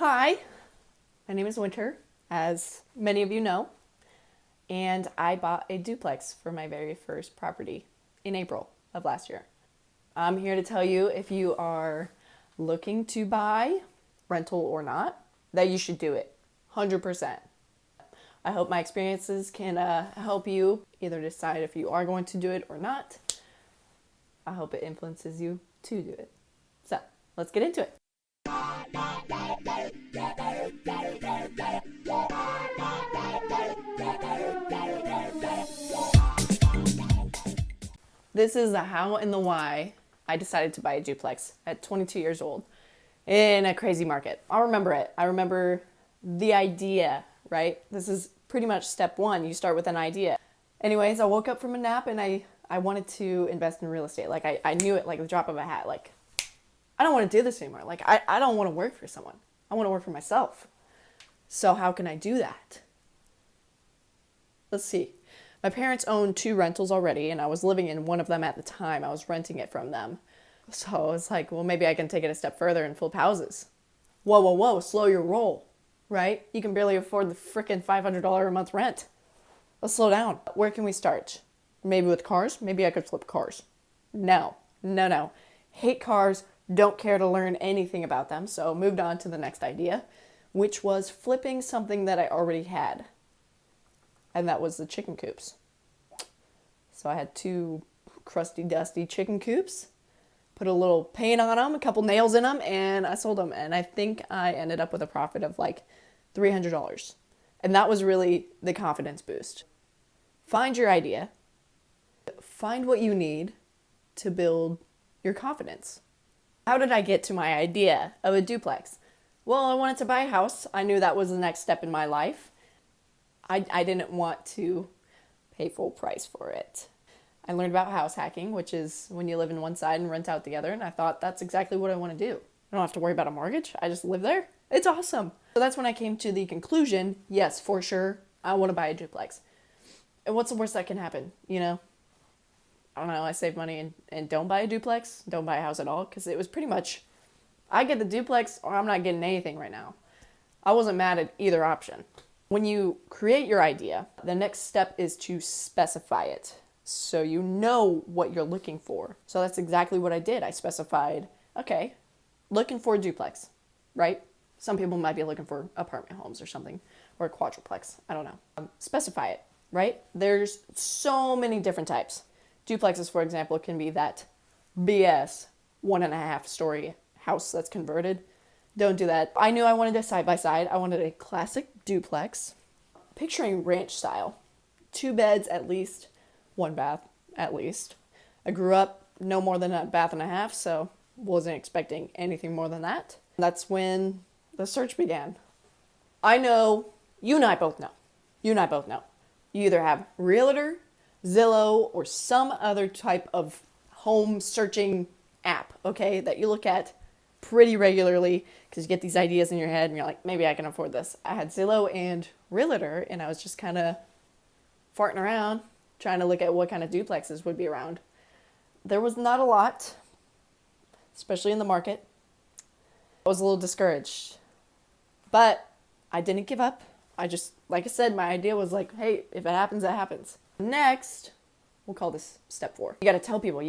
Hi, my name is Winter, as many of you know, and I bought a duplex for my very first property in April of last year. I'm here to tell you if you are looking to buy, rental or not, that you should do it 100%. I hope my experiences can help you either decide if you are going to do it or not. I hope it influences you to do it. So, let's get into it. This is the how and the why I decided to buy a duplex at 22 years old in a crazy market. I'll remember it. I remember the idea, right? This is pretty much step one. You start with an idea. Anyways, I woke up from a nap and I wanted to invest in real estate. Like I knew it like the drop of a hat. Like, I don't want to do this anymore. Like, I don't want to work for someone. I want to work for myself. So how can I do that? Let's see. My parents owned 2 rentals already, and I was living in one of them at the time. I was renting it from them. So I was like, well, maybe I can take it a step further and flip houses. Whoa, whoa, whoa, slow your roll, right? You can barely afford the frickin' $500 a month rent. Let's slow down. Where can we start? Maybe with cars? Maybe I could flip cars. No. Hate cars, don't care to learn anything about them, so moved on to the next idea, which was flipping something that I already had. And that was the chicken coops. So I had 2 crusty, dusty chicken coops, put a little paint on them, a couple nails in them, and I sold them. And I think I ended up with a profit of like $300. And that was really the confidence boost. Find your idea. Find what you need to build your confidence. How did I get to my idea of a duplex? Well, I wanted to buy a house. I knew that was the next step in my life. I didn't want to pay full price for it. I learned about house hacking, which is when you live in one side and rent out the other, and I thought that's exactly what I want to do. I don't have to worry about a mortgage. I just live there. It's awesome. So that's when I came to the conclusion, yes, for sure, I want to buy a duplex. And what's the worst that can happen, you know? I don't know, I save money and don't buy a duplex, don't buy a house at all, because it was pretty much, I get the duplex or I'm not getting anything right now. I wasn't mad at either option. When you create your idea, the next step is to specify it so you know what you're looking for. So that's exactly what I did. I specified, okay, looking for a duplex, right? Some people might be looking for apartment homes or something, or a quadruplex. I don't know. Specify it, right? There's so many different types. Duplexes, for example, can be that BS 1.5 story house that's converted. Don't do that. I knew I wanted a side-by-side. I wanted a classic duplex, picturing ranch style. 2 beds at least, 1 bath at least. I grew up no more than a bath and a half, so wasn't expecting anything more than that. That's when the search began. I know, you and I both know. You either have Realtor, Zillow, or some other type of home searching app, okay, that you look at pretty regularly because you get these ideas in your head and you're like, maybe I can afford this. I had Zillow and Realtor, and I was just kind of farting around trying to look at what kind of duplexes would be around. There was not a lot, especially in the market. I was a little discouraged, but I didn't give up. I just, like I said, my idea was like, hey, if it happens, it happens. Next, we'll call this step 4. You got to tell people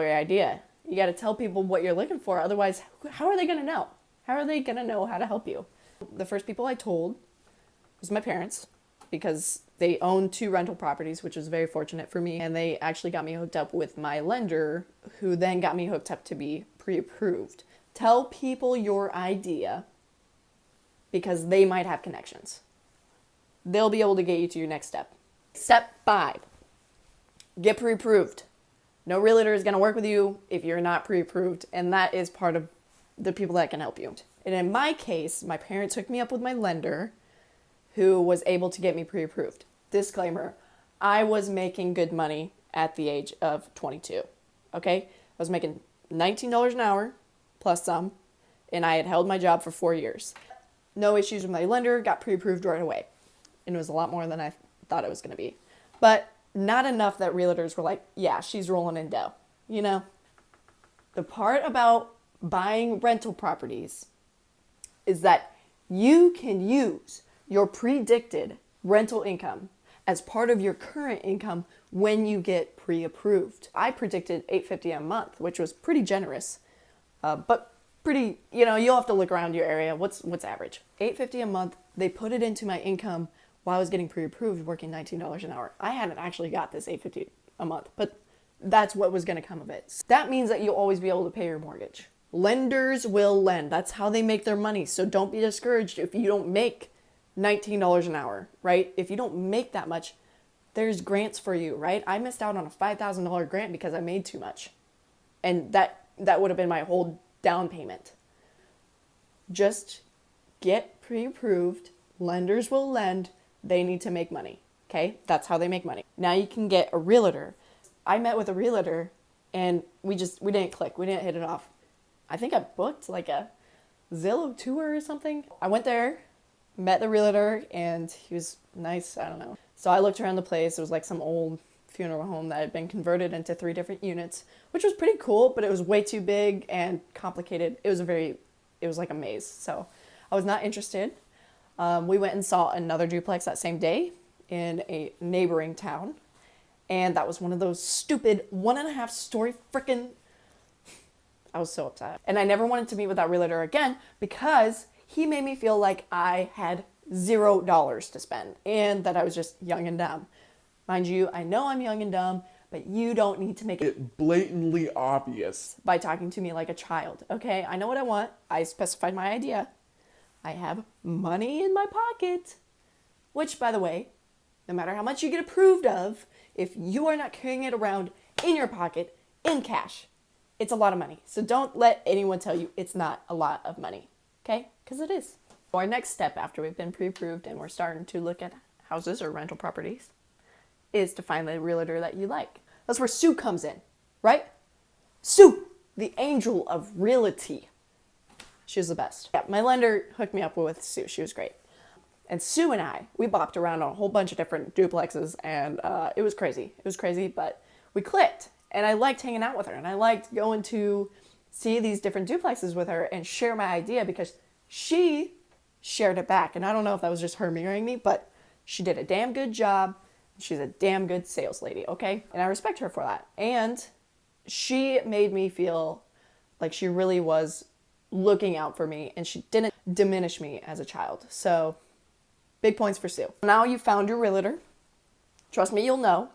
your idea. You got to tell people what you're looking for. Otherwise, how are they going to know? How are they going to know how to help you? The first people I told was my parents, because they own 2 rental properties, which was very fortunate for me. And they actually got me hooked up with my lender, who then got me hooked up to be pre-approved. Tell people your idea because they might have connections. They'll be able to get you to your next step. Step 5, get pre-approved. No realtor is going to work with you if you're not pre-approved, and that is part of the people that can help you. And in my case, my parents hooked me up with my lender, who was able to get me pre-approved. Disclaimer, I was making good money at the age of 22, okay? I was making $19 an hour, plus some, and I had held my job for 4 years. No issues with my lender, got pre-approved right away. And it was a lot more than I thought it was going to be. But not enough that realtors were like, yeah, she's rolling in dough, you know? The part about buying rental properties is that You can use your predicted rental income as part of your current income when you get pre-approved. I predicted $850 a month, which was pretty generous, but pretty, you'll have to look around your area. What's average? $850 a month. They put it into my income while I was getting pre-approved, working $19 an hour. I hadn't actually got this $850 a month, but that's what was going to come of it. So that means that you'll always be able to pay your mortgage. Lenders will lend. That's how they make their money. So don't be discouraged if you don't make $19 an hour, right? If you don't make that much, there's grants for you, right? I missed out on a $5,000 grant because I made too much. And that would have been my whole down payment. Just get pre-approved. Lenders will lend. They need to make money, okay? That's how they make money. Now you can get a realtor. I met with a realtor and we didn't click. We didn't hit it off. I think I booked like a Zillow tour or something. I went there, met the realtor, and he was nice. I don't know. So I looked around the place. It was like some old funeral home that had been converted into 3 different units, which was pretty cool, but it was way too big and complicated. It was like a maze. So I was not interested. We went and saw another duplex that same day in a neighboring town. And that was one of those stupid 1.5 story frickin'. I was so upset. And I never wanted to meet with that realtor again because he made me feel like I had $0 to spend and that I was just young and dumb. Mind you, I know I'm young and dumb, but you don't need to make it blatantly obvious by talking to me like a child. Okay, I know what I want. I specified my idea. I have money in my pocket, which, by the way, no matter how much you get approved of, if you are not carrying it around in your pocket in cash, it's a lot of money. So don't let anyone tell you it's not a lot of money, okay? Because it is. Our next step after we've been pre-approved and we're starting to look at houses or rental properties is to find the realtor that you like. That's where Sue comes in, right? Sue, the angel of realty. She was the best. Yeah, my lender hooked me up with Sue. She was great. And Sue and I, we bopped around on a whole bunch of different duplexes, and it was crazy. It was crazy, but we clicked. And I liked hanging out with her, and I liked going to see these different duplexes with her and share my idea because she shared it back. And I don't know if that was just her mirroring me, but she did a damn good job. She's a damn good sales lady, okay? And I respect her for that. And she made me feel like she really was looking out for me, and she didn't diminish me as a child. So big points for Sue. Now you found your realtor. Trust me, you'll know.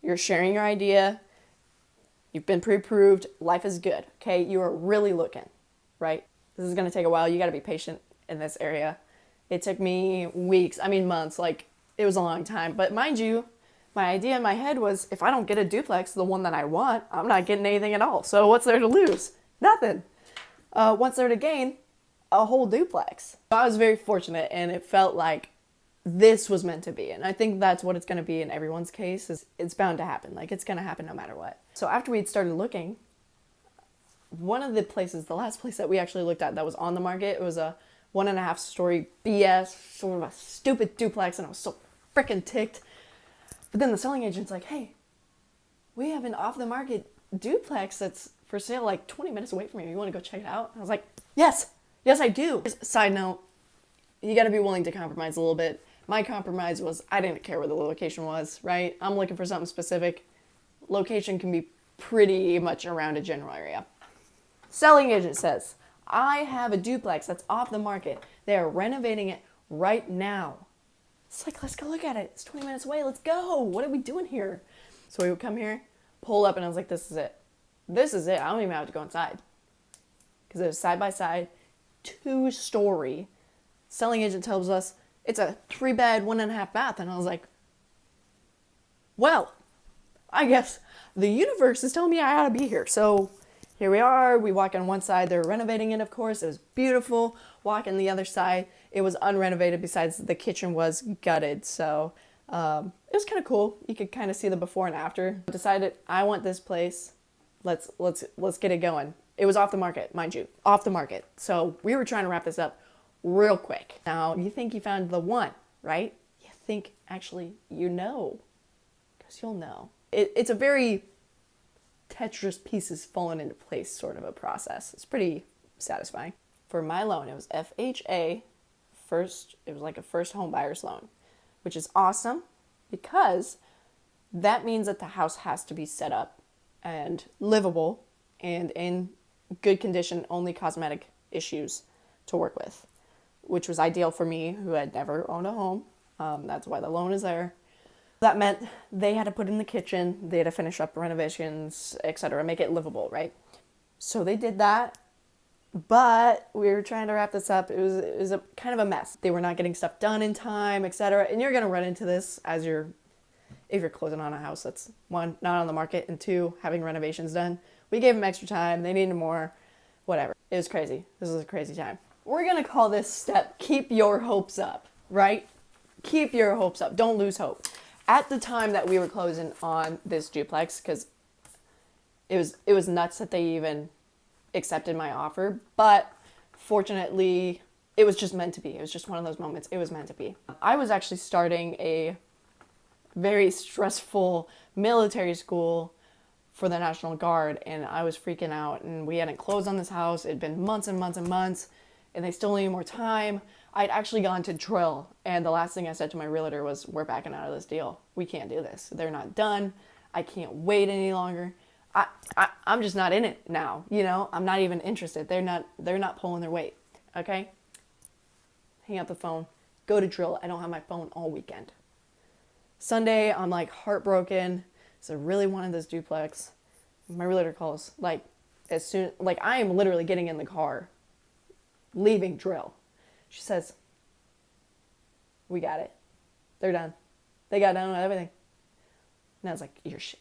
You're sharing your idea. You've been pre-approved. Life is good, okay? You are really looking, right? This is going to take a while. You got to be patient in this area. It took me weeks, months. Like, it was a long time. But mind you, my idea in my head was if I don't get a duplex, the one that I want, I'm not getting anything at all. So what's there to lose? Nothing. What's there to gain? A whole duplex. I was very fortunate, and it felt like this was meant to be. And I think that's what it's going to be in everyone's case. Is it's bound to happen. Like, it's going to happen no matter what. So after we'd started looking, one of the places, the last place that we actually looked at that was on the market, it was a 1.5 story BS, sort of a stupid duplex, and I was so freaking ticked. But then the selling agent's like, hey, we have an off the market duplex that's for sale like 20 minutes away from here. You want to go check it out? I was like, yes, I do. Side note, you got to be willing to compromise a little bit. My compromise was I didn't care where the location was, right? I'm looking for something specific. Location can be pretty much around a general area. Selling agent says, I have a duplex that's off the market. They are renovating it right now. It's like, let's go look at it. It's 20 minutes away. Let's go. What are we doing here? So we would come here, pull up, and I was like, this is it. This is it. I don't even have to go inside. Because it was side by side, 2-story. Selling agent tells us it's a 3-bed, 1.5 bath. And I was like, well, I guess the universe is telling me I ought to be here. So here we are. We walk on one side. They're renovating it, of course. It was beautiful. Walk on the other side. It was unrenovated besides the kitchen was gutted. So it was kind of cool. You could kind of see the before and after. I decided I want this place. Let's get it going. It was off the market, mind you. Off the market. So we were trying to wrap this up real quick. Now, you think you found the one, right? You think, actually, you know. Because you'll know. It's a very Tetris pieces falling into place sort of a process. It's pretty satisfying. For my loan, it was FHA it was like a first home buyer's loan, which is awesome because that means that the house has to be set up and livable and in good condition, only cosmetic issues to work with, which was ideal for me who had never owned a home. That's why the loan is there. That meant they had to put in the kitchen, they had to finish up renovations, etc., make it livable, right? So they did that, but we were trying to wrap this up. It was a kind of a mess. They were not getting stuff done in time, etc. And you're gonna run into this if you're closing on a house that's one, not on the market, and two, having renovations done. We gave them extra time. They needed more, whatever. It was crazy. This was a crazy time. We're gonna call this step "Keep your hopes up," right? Keep your hopes up. Don't lose hope. At the time that we were closing on this duplex, because it was nuts that they even accepted my offer, but fortunately, it was just meant to be. It was just one of those moments. It was meant to be. I was actually starting a very stressful military school for the National Guard, and I was freaking out, and we hadn't closed on this house. It'd been months and months and months, and they still needed more time. I'd actually gone to drill, and the last thing I said to my realtor was, we're backing out of this deal. We can't do this. They're not done. I can't wait any longer. I'm just not in it now, you know? I'm not even interested. They're not pulling their weight, okay? Hang up the phone. Go to drill. I don't have my phone all weekend. Sunday, I'm like heartbroken. So I really wanted this duplex. My realtor calls, like I am literally getting in the car, leaving drill. She says, we got it. They're done. They got done with everything. And I was like, you're shitting me.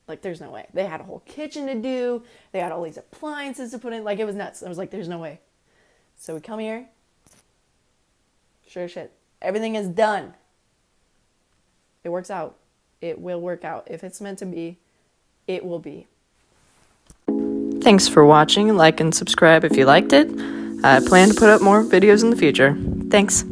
Like, there's no way. They had a whole kitchen to do. They had all these appliances to put in. Like, it was nuts. I was like, there's no way. So we come here. Sure as shit. Everything is done. It works out. It will work out. If it's meant to be, it will be. Thanks for watching. Like and subscribe if you liked it. I plan to put up more videos in the future. Thanks.